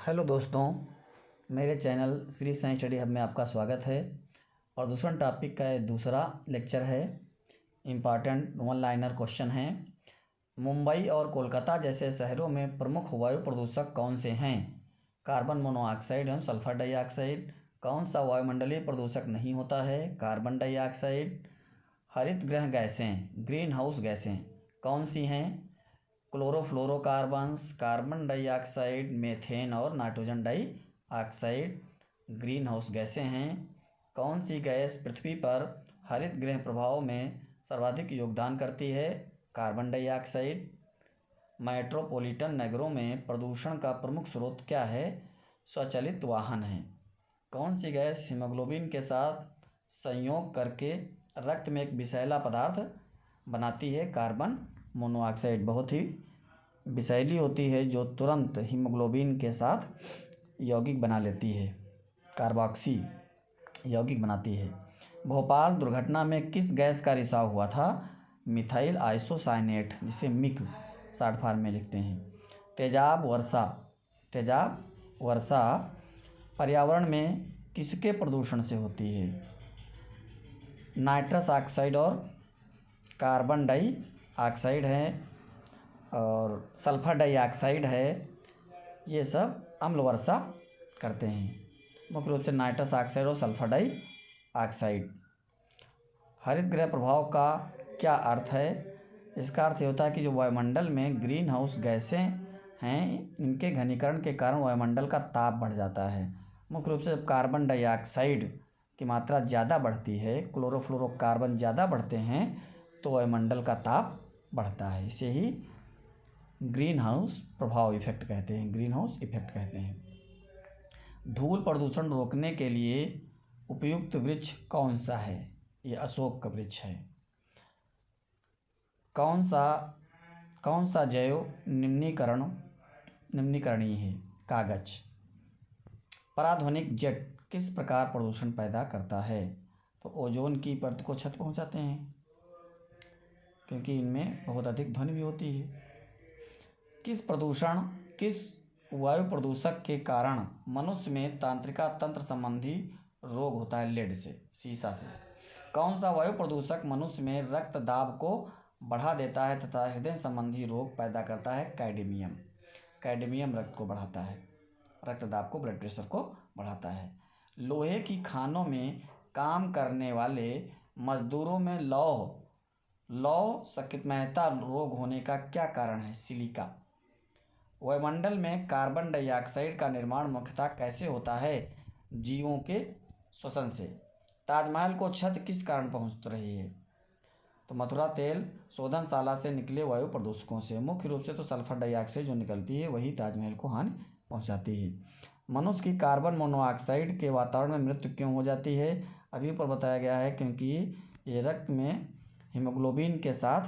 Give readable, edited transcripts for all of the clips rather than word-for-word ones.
Hello दोस्तों, मेरे channel Shri science study hub में आपका स्वागत है। प्रदूषण टॉपिक का दूसरा लेक्चर है। इम्पॉर्टेंट वन लाइनर क्वेश्चन है। मुंबई और कोलकाता जैसे शहरों में प्रमुख वायु प्रदूषक कौन से हैं? कार्बन मोनोऑक्साइड एवं सल्फर डाइऑक्साइड। कौन सा वायुमंडलीय प्रदूषक नहीं होता है? Carbon dioxide. हरित गृह गैसें, ग्रीन हाउस गैसें कौन सी हैं? क्लोरोफ्लोरोकार्बन्स, कार्बन डाइऑक्साइड, मीथेन और नाइट्रोजन डाइऑक्साइड ग्रीन हाउस गैसें हैं। कौन सी गैस पृथ्वी पर हरित गृह प्रभाव में सर्वाधिक योगदान करती है? Carbon dioxide. मेट्रोपॉलिटन नगरों में प्रदूषण का प्रमुख स्रोत क्या है? स्वचालित वाहन हैं। कौन सी गैस हीमोग्लोबिन के साथ संयोग करके रक्त में एक विषैला पदार्थ बनाती है? कार्बन मोनोऑक्साइड बहुत ही विषैली होती है, जो तुरंत हीमोग्लोबिन के साथ यौगिक बना लेती है, कार्बोक्सी यौगिक बनाती है। भोपाल दुर्घटना में किस गैस का रिसाव हुआ था? मिथाइल आइसोसाइनेट, जिसे मिक शॉर्ट फॉर्म में लिखते हैं। तेजाब वर्षा पर्यावरण में किसके प्रदूषण से होती है? नाइट्रस ऑक्साइड और कार्बन डाइऑक्साइड है और सल्फर डाइऑक्साइड है। ये सब अम्ल वर्षा करते हैं, मुख्य रूप से नाइट्रस ऑक्साइड और सल्फर डाइऑक्साइड। हरित गृह प्रभाव का क्या अर्थ है? इसका अर्थ ये होता है कि जो वायुमंडल में ग्रीन हाउस गैसें हैं, इनके घनीकरण के कारण वायुमंडल का ताप बढ़ जाता है। मुख्य रूप से जब कार्बन डाइऑक्साइड की मात्रा ज़्यादा बढ़ती है, क्लोरोफ्लोरोकार्बन ज़्यादा बढ़ते हैं, तो वायुमंडल का ताप बढ़ता है। इसे ही ग्रीन हाउस प्रभाव इफेक्ट कहते हैं, ग्रीन हाउस इफेक्ट कहते हैं। धूल प्रदूषण रोकने के लिए उपयुक्त वृक्ष कौन सा है? ये अशोक का वृक्ष है। कौन सा जैव निम्नीकरणीय है? कागज। पराध्वनिक जेट किस प्रकार प्रदूषण पैदा करता है? तो ओजोन की परत को क्षति पहुंचाते हैं, क्योंकि इनमें बहुत अधिक ध्वनि भी होती है। किस वायु प्रदूषक के कारण मनुष्य में तंत्रिका तंत्र संबंधी रोग होता है? लेड से, सीसा से। कौन सा वायु प्रदूषक मनुष्य में रक्त दाब को बढ़ा देता है तथा हृदय संबंधी रोग पैदा करता है? कैडमियम रक्त को बढ़ाता है, रक्त दाब को, ब्लड प्रेशर को बढ़ाता है। लोहे की खानों में काम करने वाले मजदूरों में लौह सकृत्मयता रोग होने का क्या कारण है? सिलिका। वायुमंडल में कार्बन डाइऑक्साइड का निर्माण मुख्यतः कैसे होता है? जीवों के श्वसन से। ताजमहल को क्षति किस कारण पहुंच रही है? तो मथुरा तेल शोधनशाला से निकले वायु प्रदूषकों से। मुख्य रूप से तो सल्फर डाइऑक्साइड जो निकलती है वही ताजमहल को हानि पहुंचाती है। मनुष्य की कार्बन मोनोऑक्साइड के वातावरण में मृत्यु क्यों हो जाती है? अभी ऊपर बताया गया है, क्योंकि ये रक्त में हीमोग्लोबिन के साथ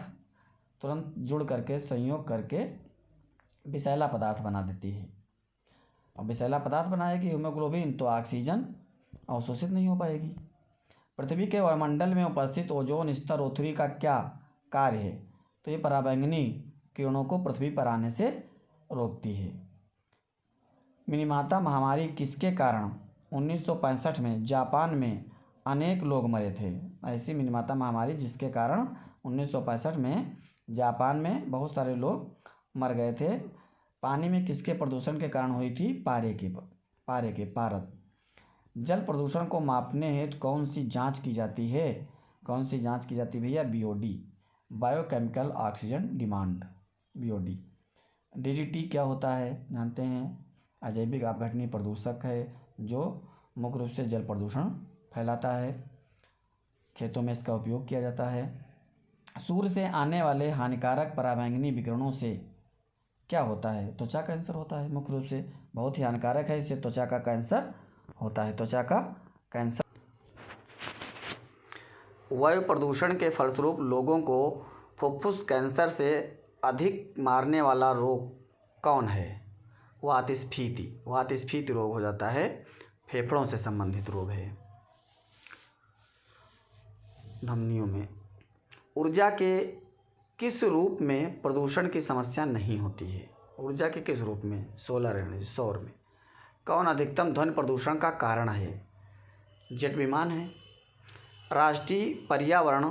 तुरंत जुड़ करके, संयोग करके विषैला पदार्थ बना देती है। और विषैला पदार्थ बनाएगी हीमोग्लोबिन, तो ऑक्सीजन अवशोषित नहीं हो पाएगी। पृथ्वी के वायुमंडल में उपस्थित ओजोन स्तर ओथरी का क्या कार्य है? तो ये पराबैंगनी किरणों को पृथ्वी पर आने से रोकती है। मिनीमाता महामारी किसके कारण 1965 में जापान में अनेक लोग मरे थे? ऐसी मिनीमाता महामारी जिसके कारण 1965 में जापान में बहुत सारे लोग मर गए थे। पानी में किसके प्रदूषण के कारण हुई थी? पारद। जल प्रदूषण को मापने हेतु कौन सी जांच की जाती है? कौन सी जांच की जाती है भैया? BOD, biochemical oxygen demand, BOD. DDT क्या होता है जानते हैं? अजैविक अपघटनीय प्रदूषक है, जो मुख्य रूप से जल प्रदूषण फैलाता है। खेतों में इसका उपयोग किया जाता है। सूर्य से आने वाले हानिकारक पराबैंगनी विकिरणों से क्या होता है? त्वचा कैंसर होता है। मुख्य रूप से बहुत ही हानिकारक है, इससे त्वचा का कैंसर होता है, त्वचा का कैंसर। वायु प्रदूषण के फलस्वरूप लोगों को फुफ्फुस कैंसर से अधिक मारने वाला रोग कौन है? वातस्फीति रोग हो जाता है, फेफड़ों से संबंधित रोग है। धमनियों में। ऊर्जा के किस रूप में प्रदूषण की समस्या नहीं होती है? ऊर्जा के किस रूप में? सोलर एनर्जी, सौर में। कौन अधिकतम ध्वनि प्रदूषण का कारण है? जेट विमान है। राष्ट्रीय पर्यावरण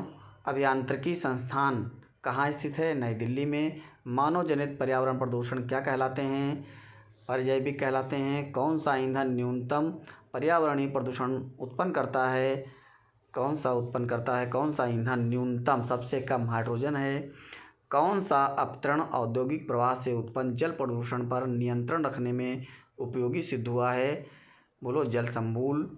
अभियांत्रिकी संस्थान कहाँ स्थित है? नई दिल्ली में। मानव जनित पर्यावरण प्रदूषण क्या कहलाते हैं? परिजैविक कहलाते हैं। कौन सा ईंधन न्यूनतम पर्यावरणीय प्रदूषण उत्पन्न करता है? कौन सा ईंधन न्यूनतम सबसे कम हाइड्रोजन है? कौन सा अपतरण औद्योगिक प्रवाह से उत्पन्न जल प्रदूषण पर नियंत्रण रखने में उपयोगी सिद्ध हुआ है? बोलो, जल संबूल।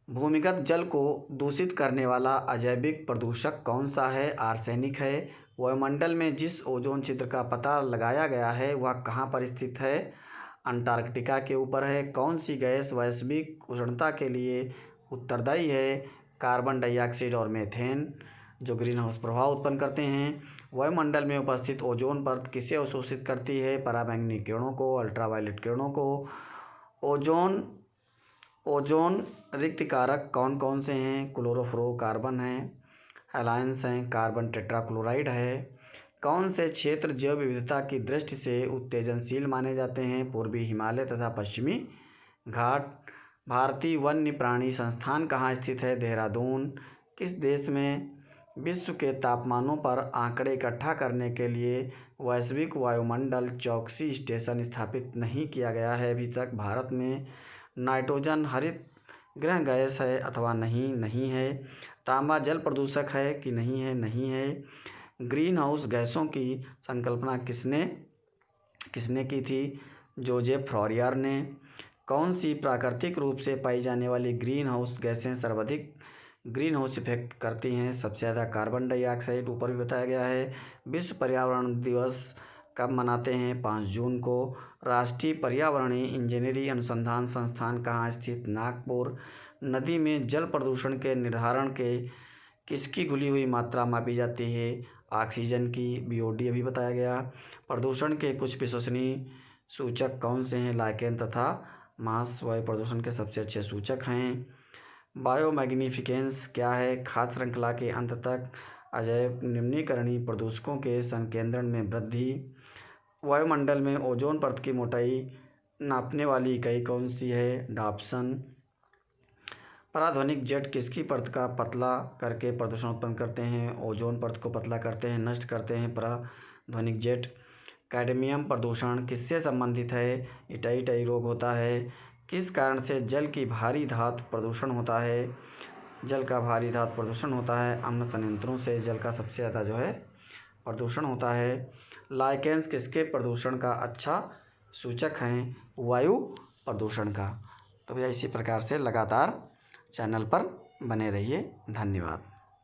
भूमिगत जल को दूषित करने वाला अजैविक प्रदूषक कौन सा है? आर्सेनिक है। वायुमंडल में जिस ओजोन छिद्र का पता लगाया गया है वह कहाँ पर स्थित है? अंटार्कटिका के ऊपर है। कौन सी गैस वैश्विक उष्णता के लिए उत्तरदायी है? कार्बन डाइऑक्साइड और मीथेन, जो ग्रीन हाउस प्रभाव उत्पन्न करते हैं। वायुमंडल में उपस्थित ओजोन परत किसे अवशोषित करती है? पराबैंगनी किरणों को, अल्ट्रावायलेट किरणों को। ओजोन रिक्त कारक कौन कौन से हैं? क्लोरोफ्लोरोकार्बन है, हैलाइंस हैं, कार्बन टेट्राक्लोराइड है। कौन से क्षेत्र जैव विविधता की दृष्टि से उत्तेजनशील माने जाते हैं? पूर्वी हिमालय तथा पश्चिमी घाट। भारतीय वन्य प्राणी संस्थान कहाँ स्थित है? देहरादून। किस देश में विश्व के तापमानों पर आंकड़े इकट्ठा करने के लिए वैश्विक वायुमंडल चौकसी स्टेशन स्थापित नहीं किया गया है अभी तक? भारत में। नाइट्रोजन हरित गृह गैस है अथवा नहीं? नहीं है। तांबा जल प्रदूषक है कि नहीं है? नहीं है। ग्रीन हाउस गैसों की संकल्पना किसने की थी? जोजेफ फॉरियर ने। कौन सी प्राकृतिक रूप से पाई जाने वाली ग्रीन हाउस गैसें सर्वाधिक ग्रीन हाउस इफेक्ट करती हैं? सबसे ज़्यादा कार्बन डाइऑक्साइड, ऊपर भी बताया गया है। विश्व पर्यावरण दिवस कब मनाते हैं? 5 जून को। राष्ट्रीय पर्यावरणीय इंजीनियरिंग अनुसंधान संस्थान कहाँ स्थित? नागपुर। नदी में जल प्रदूषण के निर्धारण के किसकी घुली हुई मात्रा मापी जाती है? ऑक्सीजन की। BOD अभी बताया गया। प्रदूषण के कुछ विश्वसनीय सूचक कौन से हैं? लाइकेन तथा मास वायु प्रदूषण के सबसे अच्छे सूचक हैं। बायोमैग्निफिकेंस क्या है? खाद्य श्रृंखला के अंत तक अजैव निम्नीकरणीय प्रदूषकों के संकेंद्रण में वृद्धि। वायुमंडल में ओजोन परत की मोटाई नापने वाली इकाई कौन सी है? डाप्सन। पराध्वनिक जेट किसकी परत का पतला करके प्रदूषण उत्पन्न करते हैं? ओजोन परत को पतला करते हैं, नष्ट करते हैं पराध्वनिक जेट। कैडमियम प्रदूषण किससे संबंधित है? इटाई रोग होता है। किस कारण से जल की भारी धातु प्रदूषण होता है? जल का भारी धातु प्रदूषण होता है अम्ल संयंत्रों से जल का सबसे ज़्यादा जो है प्रदूषण होता है। लाइकेंस किसके प्रदूषण का अच्छा सूचक हैं? वायु प्रदूषण का। तो भैया इसी प्रकार से लगातार चैनल पर बने रहिए। धन्यवाद।